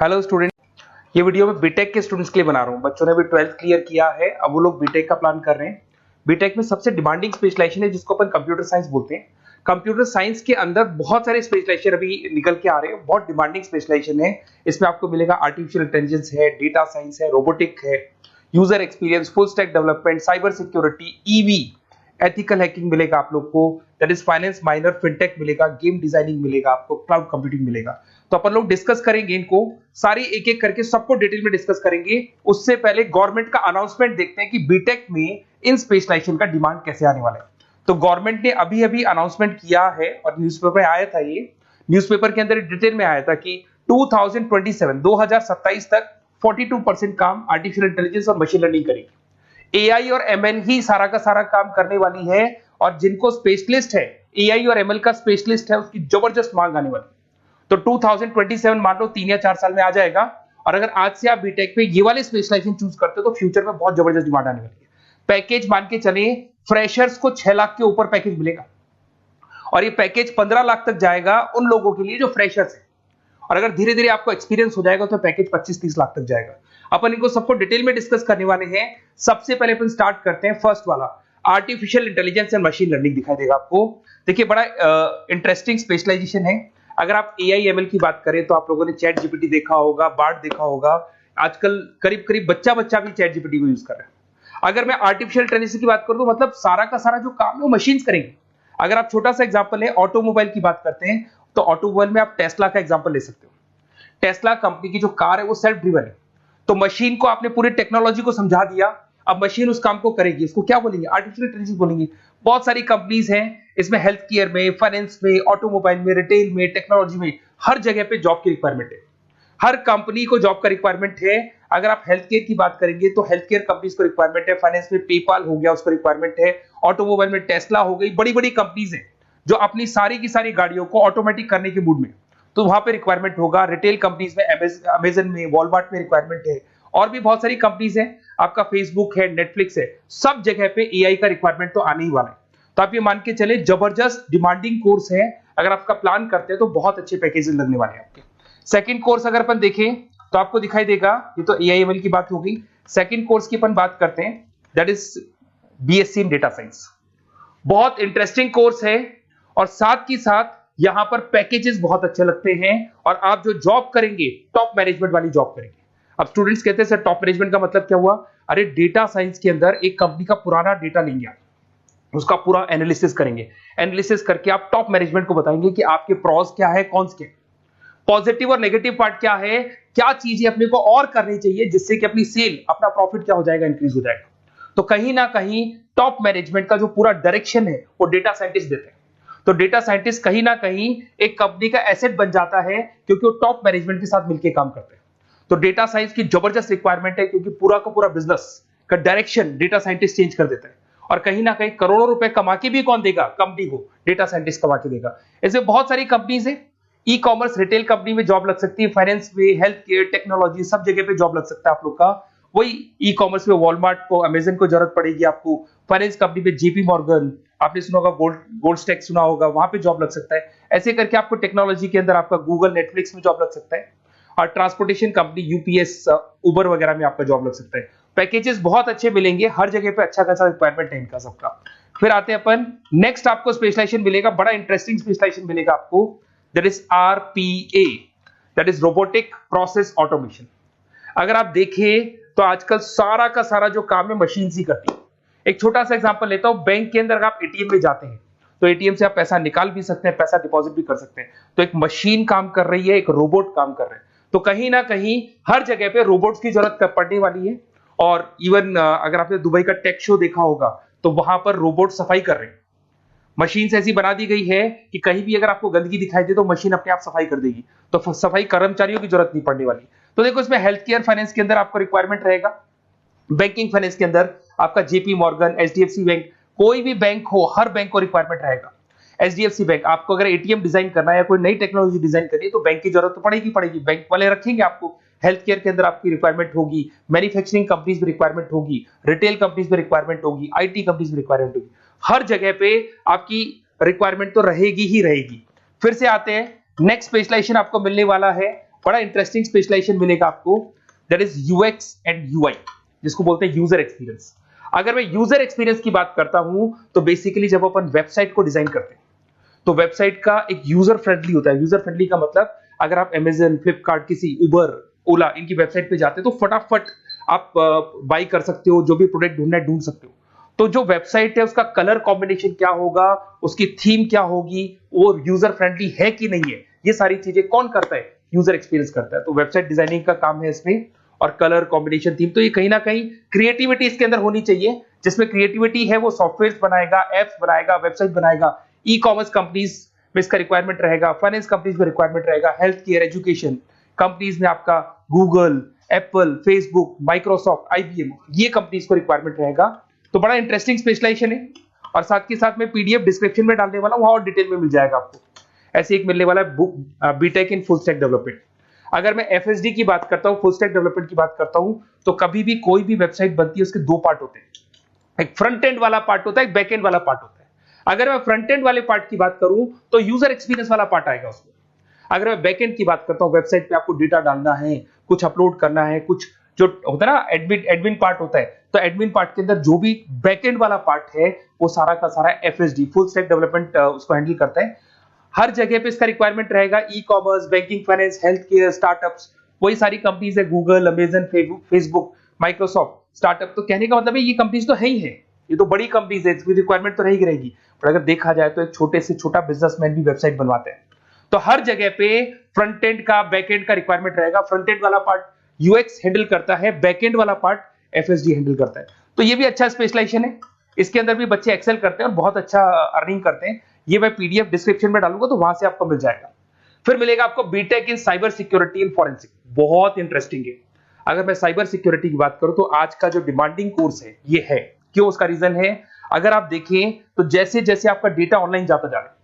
Hello student, ये video मैं BTech के स्टूडेंट्स के लिए बना रहा हूँ। बच्चों ने भी 12th क्लियर किया है, अब वो लोग बीटेक का प्लान कर रहे हैं। बीटेक में सबसे डिमांडिंग स्पेशलाइजेशन है जिसको अपन कंप्यूटर साइंस बोलते हैं। कंप्यूटर साइंस के अंदर बहुत सारे स्पेशलाइजेशन अभी निकल के आ रहे हैं, बहुत डिमांडिंग स्पेशलाइजेशन है। इसमें आपको मिलेगा आर्टिफिशियल इंटेलिजेंस है, डेटा साइंस है, रोबोटिक है, user experience, full stack development, cyber security, EV, ethical hacking मिलेगा आप लोग को, that is finance minor, fintech मिलेगा, गेम डिजाइनिंग मिलेगा आपको, क्लाउड कंप्यूटिंग मिलेगा। तो अपन लोग डिस्कस करेंगे इनको सारी एक एक करके, सबको डिटेल में डिस्कस करेंगे। उससे पहले गवर्नमेंट का अनाउंसमेंट देखते हैं कि बीटेक में इन स्पेशलाइजेशन का डिमांड कैसे आने वाला है। तो गवर्नमेंट ने अभी अभी अनाउंसमेंट किया है और न्यूज़पेपर में आया था, ये न्यूज़पेपर के अंदर डिटेल में आया था कि 2027 तक 42% काम आर्टिफिशियल इंटेलिजेंस और मशीन लर्निंग करेगी। एआई और एमएल ही सारा का सारा काम करने वाली है, और जिनको स्पेशलिस्ट है, एआई और एमएल का स्पेशलिस्ट है, उसकी जबरदस्त मांग आने वाली है। तो 2027 मान लो 3 या 4 साल में आ जाएगा। और अगर आज से आप बीटेक पे ये वाले स्पेशलाइजेशन चूज करते हो तो फ्यूचर में बहुत जबरदस्त डिमांड आने वाली है। पैकेज मान के चले, फ्रेशर्स को 6 लाख के ऊपर पैकेज मिलेगा, और ये पैकेज 15 लाख तक जाएगा उन लोगों के लिए जो फ्रेशर्स है। और अगर धीरे धीरे आपको एक्सपीरियंस हो जाएगा तो पैकेज 25-30 लाख तक जाएगा। अपन इनको सबको डिटेल में डिस्कस करने वाले हैं। सबसे पहले अपन स्टार्ट करते हैं फर्स्ट वाला, artificial intelligence and machine learning दिखाई देगा आपको। देखिए, बड़ा इंटरेस्टिंग स्पेशलाइजेशन है। अगर आप एआई एमएल की बात करें तो आप लोगों ने चैट जीपीटी देखा होगा, बार्ड देखा होगा। आजकल करीब करीब बच्चा भी चैट जीपीटी को यूज कर रहा है। अगर मैं आर्टिफिशियल इंटेलिजेंस की बात करूं तो मतलब सारा का सारा जो काम है वो मशीन्स करेंगे। अगर आप छोटा सा एग्जांपल है, ऑटोमोबाइल की बात करते हैं तो ऑटोमोबाइल में आप टेस्ला का एग्जांपल ले सकते हो। टेस्ला कंपनी की जो कार है वो सेल्फ ड्रिवन है। तो मशीन को आपने पूरी टेक्नोलॉजी को समझा दिया, अब मशीन उस काम को करेगी। इसको क्या बोलेंगे? आर्टिफिशियल इंटेलिजेंस बोलेंगे। बहुत सारी कंपनीज हैं इसमें, हेल्थ केयर में, फाइनेंस में, ऑटोमोबाइल में, रिटेल में, टेक्नोलॉजी में, हर जगह पे जॉब की रिक्वायरमेंट है। हर कंपनी को जॉब का रिक्वायरमेंट है। अगर आप हेल्थ केयर की बात करेंगे तो हेल्थ केयर कंपनीज को रिक्वायरमेंट है, फाइनेंस में पेपाल हो गया उसको रिक्वायरमेंट है, ऑटोमोबाइल में टेस्ला हो गई, बड़ी बड़ी कंपनीज हैं जो अपनी सारी की सारी गाड़ियों को ऑटोमेटिक करने के मूड में, तो वहां पे रिक्वायरमेंट होगा। रिटेल कंपनीज में अमेजन में, वॉलमार्ट में रिक्वायरमेंट है, और भी बहुत सारी कंपनीज हैं, आपका फेसबुक है, नेटफ्लिक्स है, सब जगह पे एआई का रिक्वायरमेंट तो आने ही वाला है। तो आप ये मान के चले जबरदस्त डिमांडिंग कोर्स है। अगर आपका प्लान करते हैं तो बहुत अच्छे पैकेजेस लगने वाले हैं आपके। सेकंड कोर्स अगर अपन देखें तो आपको दिखाई देगा, ये तो एआई एमएल की बात हो गई। सेकंड कोर्स की अपन बात करते हैं, that is BSc in data science. बहुत इंटरेस्टिंग कोर्स है, और साथ ही साथ यहां पर पैकेजेस बहुत अच्छे लगते हैं, और आप जो जॉब करेंगे टॉप मैनेजमेंट वाली जॉब करेंगे। अब स्टूडेंट्स कहते हैं सर टॉप मैनेजमेंट का मतलब क्या हुआ? अरे डेटा साइंस के अंदर एक कंपनी का पुराना डेटा लेंगे आप, उसका पूरा एनालिसिस करेंगे, एनालिसिस करके आप टॉप मैनेजमेंट को बताएंगे कि आपके प्रॉस क्या है, कॉन्स क्या है, पॉजिटिव और नेगेटिव पार्ट क्या है, क्या चीजें अपने को और करनी चाहिए जिससे कि अपनी सेल, अपना प्रॉफिट क्या हो जाएगा, इंक्रीज हो जाएगा। तो कहीं ना कहीं टॉप मैनेजमेंट का जो पूरा डायरेक्शन है वो डेटा साइंटिस्ट देते हैं। तो डेटा साइंटिस्ट कहीं ना कहीं एक कंपनी का एसेट बन जाता है, क्योंकि वो टॉप मैनेजमेंट के साथ मिलकर काम करते हैं। तो डेटा साइंस की जबरदस्त रिक्वायरमेंट है, क्योंकि पूरा का पूरा बिजनेस का डायरेक्शन डेटा साइंटिस्ट चेंज कर देता है। और कहीं ना कहीं करोड़ों रुपए कमा के भी कौन देगा? कंपनी को डेटा साइंटिस्ट कमा के देगा। ऐसे बहुत सारी कंपनीज है, ई कॉमर्स, रिटेल कंपनी में जॉब लग सकती है, फाइनेंस में, हेल्थ केयर, टेक्नोलॉजी, सब जगह पे जॉब लग सकता है आप लोग का। वही ई कॉमर्स में वॉलमार्ट को, अमेजन को जरूरत पड़ेगी आपको। फाइनेंस कंपनी में जेपी मॉर्गन, आपने सुना होगा, गोल्ड स्टैक सुना होगा, वहां पे जॉब लग सकता है। ऐसे करके आपको टेक्नोलॉजी के अंदर आपका गूगल, नेटफ्लिक्स में जॉब लग सकता है। और ट्रांसपोर्टेशन कंपनी, यूपीएस, उबर वगैरह में आपका जॉब लग सकता है। पैकेजेस बहुत अच्छे मिलेंगे, हर जगह पे अच्छा खासा रिक्वायरमेंट है इनका सबका। फिर आते हैं अपन नेक्स्ट, आपको स्पेशलाइजेशन मिलेगा, बड़ा इंटरेस्टिंग स्पेशलाइजेशन मिलेगा आपको, that is RPA, that is robotic process automation. अगर आप देखें तो आजकल सारा का सारा जो काम है मशीन ही करती है। एक छोटा सा एग्जांपल लेता हूं, बैंक के अंदर अगर आप एटीएम में जाते हैं तो एटीएम से आप पैसा निकाल भी सकते हैं, पैसा डिपॉजिट भी कर सकते हैं। तो एक मशीन काम कर रही है, एक रोबोट काम कर रहे हैं। तो कहीं ना कहीं हर जगह पे रोबोट्स की जरूरत पड़ने वाली है। और इवन अगर आपने दुबई का टेक शो देखा होगा तो वहां पर रोबोट सफाई कर रहे हैं। मशीन ऐसी बना दी गई है कि कहीं भी अगर आपको गंदगी दिखाई दे तो मशीन अपने आप सफाई कर देगी, तो सफाई कर्मचारियों की जरूरत नहीं पड़ने वाली। तो देखो, इसमें हेल्थ केयर, फाइनेंस के अंदर आपको रिक्वायरमेंट रहेगा, बैंकिंग फाइनेंस के अंदर आपका जेपी मॉर्गन, एचडीएफसी बैंक, कोई भी बैंक हो, हर बैंक को रिक्वायरमेंट रहेगा। एचडीएफसी बैंक, आपको अगर एटीएम डिजाइन करना है या कोई नई टेक्नोलॉजी डिजाइन करनी है तो बैंक की जरूरत तो पड़ेगी, बैंक वाले रखेंगे आपको। हेल्थ केयर के अंदर आपकी रिक्वायरमेंट होगी, मैन्युफैक्चरिंग कंपनीज में रिक्वायरमेंट होगी, रिटेल कंपनीज में रिक्वायरमेंट होगी, आईटी कंपनीज में रिक्वायरमेंट होगी। हर जगह पे आपकी रिक्वायरमेंट तो रहेगी ही रहेगी। फिर से आते हैं, नेक्स्ट स्पेशलाइजेशन आपको मिलने वाला है बड़ा इंटरेस्टिंग स्पेशलाइजेशन मिलेगा आपको, that is UX and UI, जिसको बोलते हैं यूजर एक्सपीरियंस। अगर मैं यूजर एक्सपीरियंस की बात करता हूं तो बेसिकली जब अपन वेबसाइट को डिजाइन करते हैं तो वेबसाइट का एक यूजर फ्रेंडली होता है। यूजर फ्रेंडली का मतलब अगर आप अमेजन, फ्लिपकार्ट, किसी उबर, ओला इनकी वेबसाइट पे जाते हैं तो फटाफट आप बाई कर सकते हो, जो भी प्रोडक्ट ढूंढना है ढूंढ सकते हो। तो जो वेबसाइट है उसका कलर कॉम्बिनेशन क्या होगा, उसकी थीम क्या होगी, वो यूजर फ्रेंडली है कि नहीं है, ये सारी चीजें कौन करता है, यूजर एक्सपीरियंस करता है। तो वेबसाइट डिजाइनिंग का काम है इसमें, और कलर कॉम्बिनेशन, थीम, तो ये कहीं ना कहीं क्रिएटिविटी इसके अंदर होनी चाहिए। जिसमें क्रिएटिविटी है वो सॉफ्टवेयर बनाएगा, एप्स बनाएगा, वेबसाइट बनाएगा। ई कॉमर्स कंपनीज में इसका रिक्वायरमेंट रहेगा, फाइनेंस कंपनीज में रिक्वायरमेंट रहेगा, हेल्थ केयर, एजुकेशन कंपनीज में आपका Google, Apple, Facebook, Microsoft, IBM, ये कंपनीज को रिक्वायरमेंट रहेगा। तो बड़ा इंटरेस्टिंग स्पेशलाइजेशन है, और साथ के साथ में पीडीएफ डिस्क्रिप्शन में डालने वाला हूं, वहां और डिटेल में मिल जाएगा आपको। ऐसे एक मिलने वाला है book, BTech in full stack development. अगर मैं एफएसडी की बात करता हूं, फुल स्टैक डेवलपमेंट की बात करता हूं, तो कभी भी कोई भी वेबसाइट बनती है उसके दो पार्ट होते हैं, एक फ्रंट एंड वाला पार्ट होता है, एक बैक एंड वाला पार्ट होता है। अगर मैं फ्रंट एंड वाले पार्ट की बात करूं तो यूजर एक्सपीरियंस वाला पार्ट आएगा उसमें। अगर मैं बैक एंड की बात करता हूं, वेबसाइट पे आपको डेटा डालना है, कुछ अपलोड करना है, कुछ जो होता है ना एडमिन पार्ट होता है, तो एडमिन पार्ट के अंदर जो भी बैक एंड वाला पार्ट है वो सारा का सारा एफएसडी, फुल स्टैक डेवलपमेंट, उसको हैंडल करता है। हर जगह पे इसका रिक्वायरमेंट रहेगा। E commerce, banking, finance, health care, startups, वही सारी कंपनीज है, Google, Amazon, Facebook, Microsoft, startup. तो कहने का मतलब है ये कंपनीज तो है ही है, ये तो बड़ी कंपनीज है, इसकी रिक्वायरमेंट तो रहेगी रहेगी। पर अगर देखा जाए तो एक छोटे से छोटा बिजनेसमैन भी वेबसाइट बनवाते हैं। तो हर जगह पे फ्रंट एंड का, बैक एंड का रिक्वायरमेंट रहेगा। फ्रंट एंड वाला पार्ट यूएक्स हैंडल करता है, बैक एंड वाला पार्ट एफएसडी हैंडल करता है। तो ये भी अच्छा स्पेशलाइजेशन है, इसके अंदर भी बच्चे एक्सेल करते हैं और बहुत अच्छा अर्निंग करते हैं। ये मैं पीडीएफ डिस्क्रिप्शन में डालूंगा तो वहां से आपको मिल जाएगा। फिर मिलेगा आपको BTech in cyber security and forensic, बहुत इंटरेस्टिंग है। अगर मैं साइबर सिक्योरिटी की बात करूं तो आज का जो डिमांडिंग कोर्स है ये है। क्यों? उसका रीजन है, अगर आप देखें तो जैसे जैसे आपका डेटा ऑनलाइन जाता जा रहा है,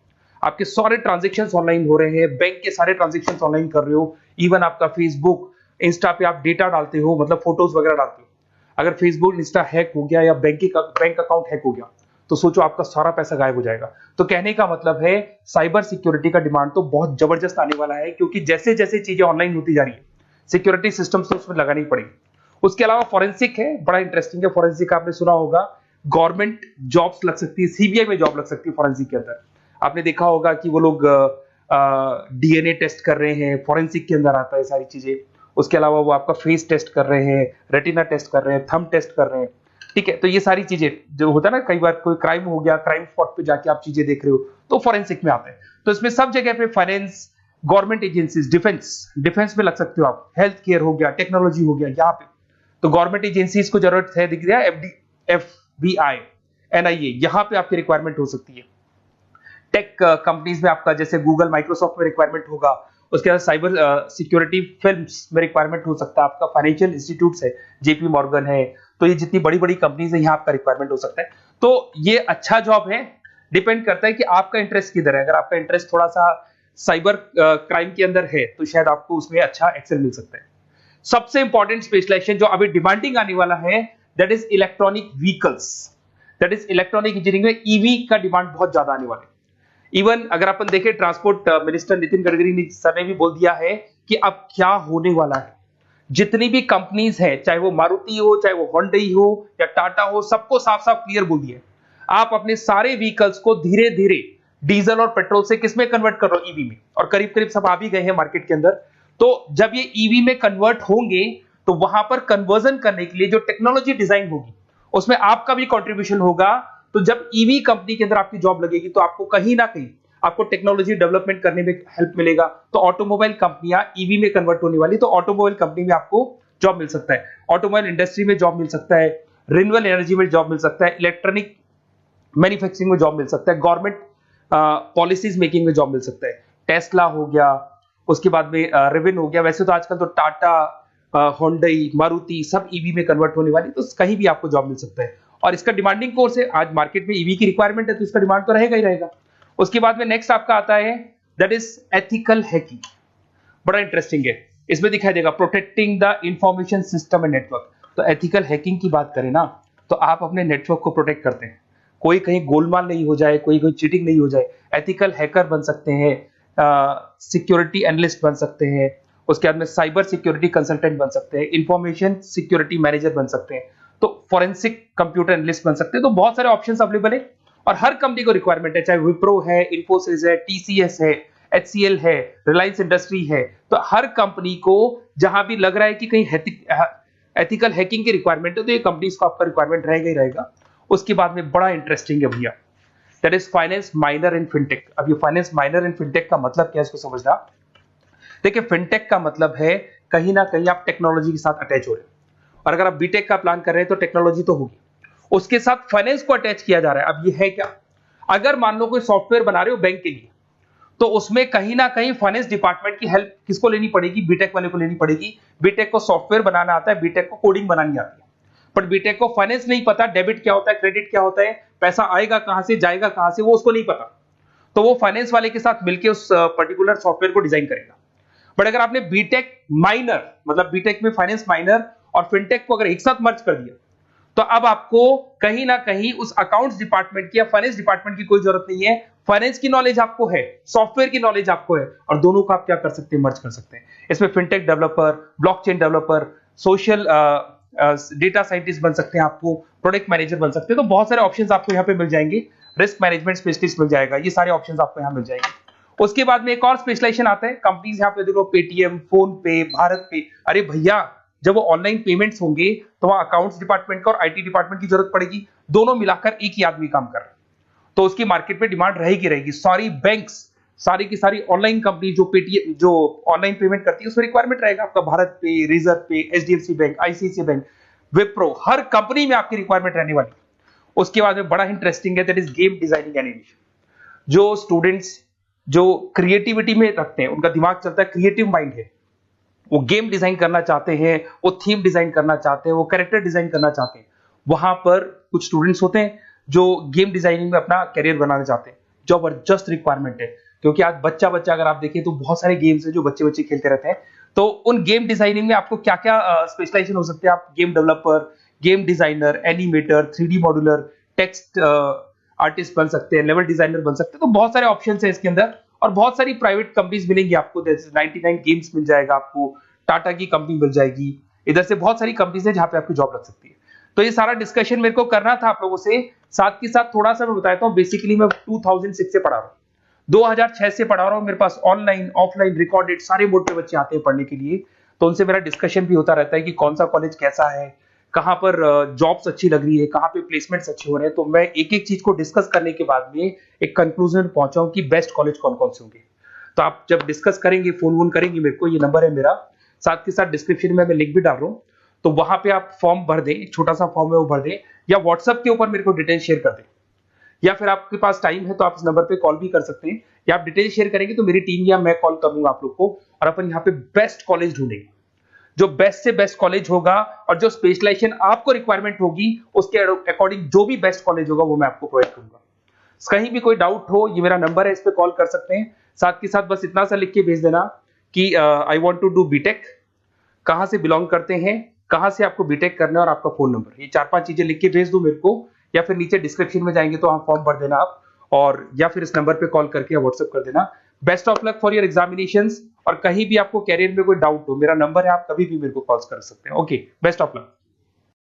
आपके सारे ट्रांजेक्शंस ऑनलाइन हो रहे हैं, बैंक के सारे ट्रांजेक्शंस ऑनलाइन कर रहे हो, इवन आपका फेसबुक, इंस्टा पे आप डेटा डालते हो, मतलब फोटोज वगैरह डालते हो। अगर फेसबुक, इंस्टा हैक हो गया या बैंक अकाउंट हैक हो गया तो सोचो आपका सारा पैसा गायब हो जाएगा। तो कहने का मतलब है साइबर सिक्योरिटी का डिमांड तो बहुत जबरदस्त आने वाला है, क्योंकि जैसे जैसे चीजें ऑनलाइन होती जा रही है सिक्योरिटी सिस्टम्स तो उसमें लगानी पड़ेगी। उसके अलावा फॉरेंसिक है, बड़ा इंटरेस्टिंग है। फॉरेंसिक आपने सुना होगा, गवर्नमेंट जॉब्स लग सकती है, सीबीआई में जॉब लग सकती है फॉरेंसिक के अंदर। आपने देखा होगा कि वो लोग डीएनए टेस्ट कर रहे हैं, फॉरेंसिक के अंदर आता है सारी चीजें। उसके अलावा वो आपका फेस टेस्ट कर रहे हैं, रेटिना टेस्ट कर रहे हैं, थंब टेस्ट कर रहे हैं, ठीक है। तो ये सारी चीजें जो होता है ना, कई बार कोई क्राइम हो गया, क्राइम स्पॉट पे जाके आप चीजें देख रहे हो तो फॉरेंसिक में आते हैं। तो इसमें सब जगह पे फाइनेंस, गवर्नमेंट एजेंसीज, डिफेंस में लग सकते हो आप, हेल्थ केयर हो गया, टेक्नोलॉजी हो गया, यहाँ पे तो गवर्नमेंट एजेंसीज को जरूरत है, दिख रहा है, एफबीआई, एनआईए, यहाँ पे आपकी रिक्वायरमेंट हो सकती है। टेक कंपनीज में आपका जैसे गूगल, माइक्रोसॉफ्ट में रिक्वायरमेंट होगा। उसके बाद साइबर सिक्योरिटी फिल्म्स में रिक्वायरमेंट हो सकता है आपका, फाइनेंशियल इंस्टीट्यूट्स है, जेपी मॉर्गन है, तो ये जितनी बड़ी बड़ी कंपनीज है यहाँ आपका रिक्वायरमेंट हो सकता है। तो ये अच्छा जॉब है, डिपेंड करता है कि आपका इंटरेस्ट किधर है। अगर आपका इंटरेस्ट थोड़ा सा साइबर क्राइम के अंदर है तो शायद आपको उसमें अच्छा एक्सेल मिल सकता है। सबसे इंपॉर्टेंट स्पेशलाइजेशन जो अभी डिमांडिंग आने वाला है, that is electronic vehicles, that is electronic engineering में ईवी का डिमांड बहुत ज्यादा आने वाला है। इवन अगर अपन देखें, transport minister Nitin Gadkari sir ने भी बोल दिया है कि अब क्या होने वाला है, जितनी भी कंपनीज है, चाहे वो मारुति हो, चाहे वो होंडई हो या टाटा हो, सबको साफ साफ क्लियर बोल दिया, आप अपने सारे व्हीकल्स को धीरे धीरे डीजल और पेट्रोल से किसमें कन्वर्ट कर रहे हो, ईवी में। और करीब करीब सब आ भी गए हैं मार्केट के अंदर। तो जब ये ईवी में कन्वर्ट होंगे तो वहां पर कन्वर्जन करने के लिए जो टेक्नोलॉजी डिजाइन होगी उसमें आपका भी कंट्रीब्यूशन होगा। तो जब ईवी कंपनी के अंदर आपकी जॉब लगेगी तो आपको कहीं ना कहीं आपको टेक्नोलॉजी डेवलपमेंट करने में हेल्प मिलेगा। तो ऑटोमोबाइल कंपनियां ईवी में कन्वर्ट होने वाली, तो ऑटोमोबाइल कंपनी में आपको जॉब मिल सकता है, ऑटोमोबाइल इंडस्ट्री में जॉब मिल सकता है, रिन्यूएबल एनर्जी में जॉब मिल सकता है, इलेक्ट्रॉनिक मैन्युफैक्चरिंग में जॉब मिल सकता है, गवर्नमेंट पॉलिसीज मेकिंग में जॉब मिल सकता है। टेस्ला हो गया, उसके बाद में रिविन हो गया। वैसे तो आजकल तो टाटा, होंडई, मारुति सब ईवी में कन्वर्ट होने वाली, तो कहीं भी आपको जॉब मिल सकता है। और इसका डिमांडिंग कोर्स है, आज मार्केट में ईवी की रिक्वायरमेंट है तो इसका डिमांड तो रहेगा ही रहेगा। उसके बाद में नेक्स्ट आपका आता है, दैट इज एथिकल हैकिंग, बड़ा इंटरेस्टिंग है। इसमें दिखाई देगा protecting the information system and network. तो एथिकल हैकिंग की बात करें ना, तो आप अपने नेटवर्क को प्रोटेक्ट करते हैं, कोई कहीं गोलमाल नहीं हो जाए, कोई चीटिंग नहीं हो जाए। एथिकल हैकर बन सकते हैं, सिक्योरिटी एनालिस्ट बन सकते हैं, उसके बाद में साइबर सिक्योरिटी कंसल्टेंट बन सकते हैं, इंफॉर्मेशन सिक्योरिटी मैनेजर बन सकते हैं, तो फॉरेंसिक कंप्यूटर एनालिस्ट बन सकते हैं। तो बहुत सारे ऑप्शंस अवेलेबल है और हर कंपनी को रिक्वायरमेंट है, चाहे विप्रो है, इन्फोसिस है, टीसीएस है, एचसीएल है, रिलायंस इंडस्ट्री है। तो हर कंपनी को जहां भी लग रहा है कि कहीं एथिकल हैकिंग की रिक्वायरमेंट है तो ये कंपनीज को आपका रिक्वायरमेंट रहेगा ही रहेगा। उसके बाद में बड़ा इंटरेस्टिंग है भैया, that is finance minor in fintech. अब ये फाइनेंस माइनर इन फिनटेक का मतलब क्या है इसको समझना। देखिए फिनटेक का मतलब है कहीं ना कहीं आप टेक्नोलॉजी के साथ अटैच हो रहे हैं, और अगर आप बीटेक का प्लान कर रहे हैं तो टेक्नोलॉजी तो होगी, उसके साथ फाइनेंस को अटैच किया जा रहा है। अब ये है क्या, अगर मान लो कोई सॉफ्टवेयर बना रहे हो बैंक के लिए, तो उसमें कहीं ना कहीं फाइनेंस डिपार्टमेंट की हेल्प किसको लेनी पड़ेगी, बीटेक वाले को लेनी पड़ेगी। बीटेक को सॉफ्टवेयर बनाना आता है, बीटेक को कोडिंग बनानी आती है, बट बीटेक को फाइनेंस नहीं पता, डेबिट क्या होता है, क्रेडिट क्या होता है, पैसा आएगा कहां से जाएगा कहां से, वो उसको नहीं पता। तो वो फाइनेंस वाले के साथ मिलकर उस पर्टिकुलर सॉफ्टवेयर को डिजाइन करेगा। बट अगर आपने बीटेक माइनर मतलब बीटेक में फाइनेंस माइनर और फिनटेक को अगर एक साथ मर्ज कर दिया, तो अब आपको कहीं ना कहीं उस अकाउंट्स डिपार्टमेंट की या फाइनेंस डिपार्टमेंट की कोई जरूरत नहीं है। फाइनेंस की नॉलेज आपको है, सॉफ्टवेयर की नॉलेज आपको है, और दोनों को आप क्या कर सकते हैं, मर्ज कर सकते हैं। इसमें fintech developer, blockchain developer, social data scientist बन सकते हैं, आपको प्रोडक्ट मैनेजर बन सकते हैं। तो बहुत सारे ऑप्शंस आपको यहाँ पे मिल जाएंगे, रिस्क मैनेजमेंट स्पेशलिस्ट मिल जाएगा, ये सारे ऑप्शंस आपको यहाँ मिल जाएंगे। उसके बाद में एक और स्पेशलाइजेशन आता है, कंपनीज यहाँ पे देखो पेटीएम, फोन पे, भारत पे। अरे भैया जब वो ऑनलाइन पेमेंट्स होंगे तो वहां अकाउंट्स डिपार्टमेंट का और आईटी डिपार्टमेंट की जरूरत पड़ेगी, दोनों मिलाकर एक ही आदमी काम कर रहा है, तो उसकी मार्केट में डिमांड रहेगी रहेगी। सारी बैंक्स, सारी की सारी ऑनलाइन कंपनी जो पेटीएम जो ऑनलाइन पेमेंट करती है उसमें रिक्वायरमेंट रहेगा आपका, भारत पे, Razorpay, HDFC bank, ICICI bank, Wipro, हर कंपनी में आपकी रिक्वायरमेंट रहने वाली। उसके बाद में बड़ा इंटरेस्टिंग है, that is game designing animation. जो स्टूडेंट्स जो क्रिएटिविटी में रखते हैं, उनका दिमाग चलता है, क्रिएटिव माइंड है, वो गेम डिजाइन करना चाहते हैं, वो थीम डिजाइन करना चाहते हैं, वो कैरेक्टर डिजाइन करना चाहते हैं, वहां पर कुछ स्टूडेंट्स होते हैं जो गेम डिजाइनिंग में अपना करियर बनाना चाहते हैं। जबरदस्त रिक्वायरमेंट है, क्योंकि आज बच्चा बच्चा अगर आप देखें तो बहुत सारे गेम्स हैं जो बच्चे बच्चे खेलते रहते हैं। तो उन गेम डिजाइनिंग में आपको क्या क्या स्पेशलाइजेशन हो सकते हैं, आप game developer, game designer, animator, 3D modular, text artist बन सकते हैं, लेवल डिजाइनर बन सकते हैं। तो बहुत सारे ऑप्शंस हैं इसके अंदर, और बहुत सारी प्राइवेट कंपनीज मिलेंगी आपको, जैसे 99 गेम्स मिल जाएगा आपको, टाटा की कंपनी मिल जाएगी, इधर से बहुत सारी कंपनीज है जहां पे आपकी जॉब लग सकती है। तो ये सारा डिस्कशन मेरे को करना था आप लोगों से, साथ के साथ थोड़ा सा मैं बताता हूँ। बेसिकली मैं 2006 से पढ़ा रहा हूँ, 2006 से पढ़ा रहा हूँ, मेरे पास ऑनलाइन ऑफलाइन रिकॉर्डेड सारे मोड पे बच्चे आते हैं पढ़ने के लिए, तो उनसे मेरा डिस्कशन भी होता रहता है कि कौन सा कॉलेज कैसा है, कहाँ पर जॉब्स अच्छी लग रही है, कहाँ पे प्लेसमेंट्स अच्छे हो रहे हैं। तो मैं एक एक चीज को डिस्कस करने के बाद में एक कंक्लूजन पहुंचा हूं कि बेस्ट कॉलेज कौन कौन से होंगे। तो आप जब डिस्कस करेंगे, फोन वोन करेंगे मेरे को, ये नंबर है मेरा, साथ के साथ डिस्क्रिप्शन में मैं लिंक भी डाल रहा हूँ, तो वहां पे आप फॉर्म भर दें, एक छोटा सा फॉर्म है वो भर दें, या व्हाट्सएप के ऊपर मेरे को डिटेल शेयर कर दें, या फिर आपके पास टाइम है तो आप इस नंबर पे कॉल भी कर सकते हैं, या आप डिटेल शेयर करेंगे तो मेरी टीम या मैं कॉल करूंगा आप लोग को, और अपन यहाँ पे बेस्ट कॉलेज ढूंढेंगे। जो बेस्ट से बेस्ट कॉलेज होगा और जो स्पेशलाइजेशन आपको रिक्वायरमेंट होगी उसके अकॉर्डिंग जो भी बेस्ट कॉलेज होगा वो मैं आपको प्रोवाइड करूंगा। कहीं भी कोई डाउट हो, ये मेरा नंबर है, इस पे कॉल कर सकते हैं। साथ के साथ बस इतना सा लिख के भेज देना कि I want to do BTech, कहां से बिलोंग करते हैं, कहां से आपको बीटेक करना है, और आपका फोन नंबर, ये 4-5 चीजें लिख के भेज दो मेरे को, या फिर नीचे डिस्क्रिप्शन में जाएंगे तो आप फॉर्म भर देना आप, और या फिर इस नंबर पे कॉल करके या व्हाट्सएप कर देना। Best of luck for your examinations, और कहीं भी आपको कैरियर में कोई डाउट हो, मेरा नंबर है, आप कभी भी मेरे को कॉल कर सकते हैं। Okay, best of luck.